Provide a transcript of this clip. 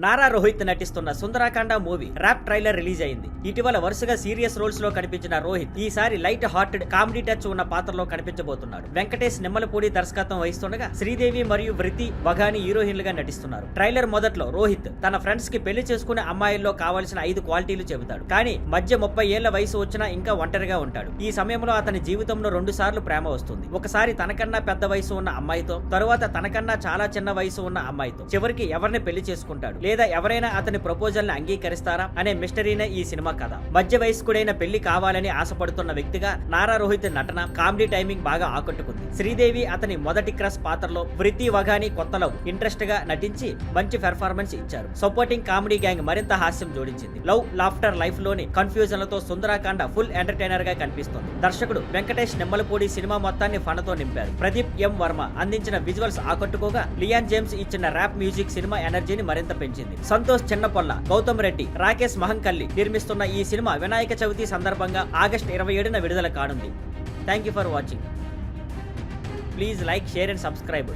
నారా రోహిత్ నటిస్తున్న Sundarakanda movie rap trailer release అయింది. ఇటీవల వరుసగా సీరియస్ రోల్స్ లో కనిపించిన రోహిత్ ఈసారి లైట్ హార్టెడ్ కామెడీ టచ్ ఉన్న పాత్రలో కనిపించబోతున్నాడు. వెంకటేష్ నిమ్మలపూడి దర్శకత్వం వహిస్తుండగా శ్రీదేవి మరియు వృతి వఘాని హీరోయిన్లుగా నటిస్తున్నారు. ట్రైలర్ మొదట్లో రోహిత్ తన ఫ్రెండ్స్ కి పెళ్లి చేసుకునే అమ్మాయిల్లో కావాల్సిన 5 క్వాలిటీలు చెబుతాడు. కానీ మధ్య 30 ఏళ్ల వయసు వచ్చినా ఇంకా ఒంటరిగా ఉంటాడు. ఈ సమయంలో అతని జీవితంలో 2 సార్లు ప్రేమ వస్తుంది. ఒకసారి తనకన్నా పెద్ద వయసు ఉన్న అమ్మాయితో, తరువాత తనకన్నా చాలా చిన్న వయసు ఉన్న అమ్మాయితో, చివరికి ఎవరిని పెళ్లి చేసుకుంటాడు లేదా ఎవరైనా అతని ప్రపోజల్ ని అంగీకరిస్తారా అనే మిస్టరీనే ఈ సినిమా కథ. మధ్య వయస్కుడైన పెళ్లి కావాలని ఆశపడుతున్న వ్యక్తిగా నారా రోహిత్ నటన, కామెడీ టైమింగ్ బాగా ఆకట్టుకుంది. శ్రీదేవి అతని మొదటి క్రష్ పాత్రలో, వృతి వఘాని కొత్త లవ్ ఇంట్రెస్ట్ గా నటించి మంచి పెర్ఫార్మెన్స్ ఇచ్చారు. సపోర్టింగ్ కామెడీ గ్యాంగ్ మరింత హాస్యం జోడించింది. లవ్ లాఫ్టర్ లైఫ్ లోని కన్ఫ్యూజన్లతో సుందరాకాండ ఫుల్ ఎంటర్టైనర్ గా కనిపిస్తుంది. దర్శకుడు వెంకటేష్ నిమ్మలపూడి సినిమా మొత్తాన్ని ఫన్తో నింపారు. ప్రదీప్ ఎం వర్మ అందించిన విజువల్స్ ఆకట్టుకోగా, లియాన్ జేమ్స్ ఇచ్చిన ర్యాప్ మ్యూజిక్ సినిమా ఎనర్జీని మరింత పెంచింది. సంతోష్ చిన్నపొల్ల, గౌతమ్ రెడ్డి, రాకేష్ మహంకల్లి నిర్మిస్తున్న ఈ సినిమా వినాయక చవితి సందర్భంగా ఆగస్టు 27న విడుదల కానుంది. Thank you for watching. Please like, share and subscribe.